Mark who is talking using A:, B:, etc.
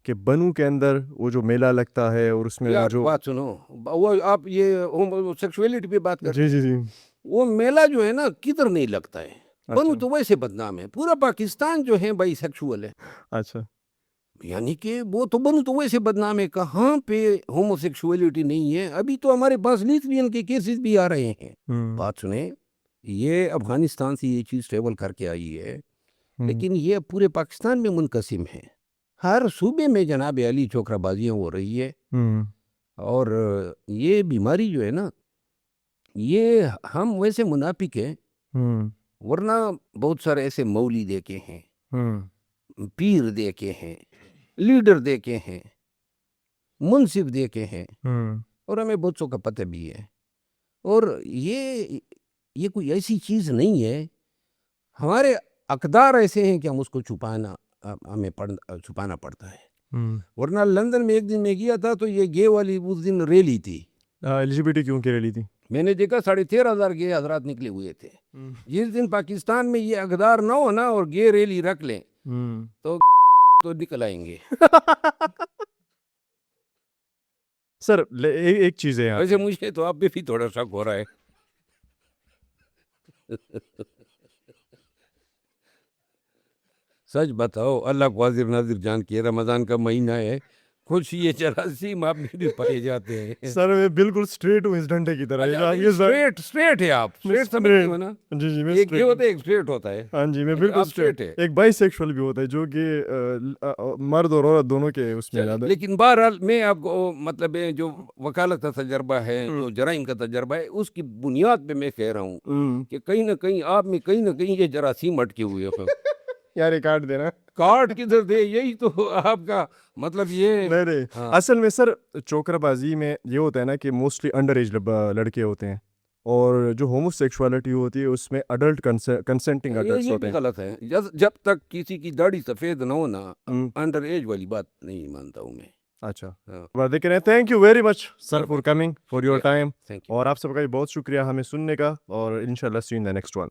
A: کہ بنو کے اندر وہ جو میلہ لگتا ہے اور اس میں
B: یار
A: جو
B: بات سنو، وہ آپ یہ سیکسولیٹی پہ بات کر،
A: جی جی جی
B: وہ میلہ جو ہے نا کدھر نہیں لگتا ہے. بنو
A: اچھا
B: تو ویسے بدنام ہے، پورا پاکستان جو ہے بائی سیکسول ہے.
A: اچھا
B: یعنی کہ وہ تو بنو تو ویسے بدنام ہے، کہاں پہ ہومو سیکسولیٹی نہیں ہے. ابھی تو ہمارے پاس لیسبین کے کیسز بھی آ رہے ہیں. بات سنیں، یہ افغانستان سے یہ چیز ٹریول کر کے آئی ہے، لیکن یہ پورے پاکستان میں منقسم ہے. ہر صوبے میں جناب علی چوکرا بازیاں ہو رہی ہے. اور یہ بیماری جو ہے نا، یہ ہم ویسے منافق ہیں، ورنہ بہت سارے ایسے مولی دیکھے ہیں، پیر دیکھے ہیں، لیڈر دیکھے ہیں، منصف دیکھے ہیں، اور ہمیں بہت سو کا پتہ بھی ہے. اور یہ کوئی ایسی چیز نہیں ہے. ہمارے اقدار ایسے ہیں کہ ہم اس کو ہمیں چھپانا پڑتا ہے. ورنہ لندن میں ایک دن میں گیا تھا تو یہ گے والی اس دن ریلی تھی.
A: ایلیجیبلٹی کیوں کی ریلی تھی؟
B: میں نے دیکھا 13,500 گے حضرات نکلے ہوئے تھے. جس دن پاکستان میں یہ اقدار نہ ہو نا اور گے ریلی رکھ لیں تو نکل آئیں گے.
A: سر ایک چیز ہے
B: ویسے مجھے تو آپ پہ بھی تھوڑا شک ہو رہا ہے. سچ بتاؤ، اللہ کو حاضر ناظر جان کے، رمضان کا مہینہ ہے، کچھ یہ جراثیم آپ میں بھی پائے جاتے ہیں.
A: سر میں بالکل اسٹریٹ ہوں اس ڈنڈے کی طرح.
B: اسٹریٹ ہے آپ، اسٹریٹ سمجھتے ہو نا؟
A: جی جی میں
B: ایک یہ ہوتا ہے، ایک اسٹریٹ ہوتا ہے.
A: ہاں جی میں بالکل اسٹریٹ. ایک بائی سیکشول بھی ہوتا ہے جو کہ مرد اور عورت دونوں کے اس میں زیادہ.
B: لیکن بہرحال میں آپ کو مطلب جو وکالت کا تجربہ ہے، جو جرائم کا تجربہ ہے، اس کی بنیاد پہ میں کہہ رہا ہوں کہ کہیں نہ کہیں آپ میں کہیں نہ کہیں یہ جراثیم اٹکے ہوئے ہوں.
A: یار کاٹ دینا.
B: کارڈ کدھر دے، یہی تو آپ کا مطلب یہ
A: نہیں. اصل میں سر چوکرا بازی میں یہ ہوتا ہے نا کہ موسٹلی انڈر ایج لڑکے ہوتے ہیں، اور جو ہومو سیکشوالٹی ہوتی ہے اس میں اڈلٹ کنسنٹنگ اڈلٹس ہوتے ہیں.
B: غلط ہے. جب تک کسی کی داڑھی سفید نہ ہونا، انڈر ایج والی بات نہیں مانتا ہوں میں.
A: اچھا دیکھیں. Thank you very much sir for coming, for your time.
B: Thank you.
A: اور آپ سب کا بہت شکریہ ہمیں سننے کا، اور انشاءاللہ see you in the next one.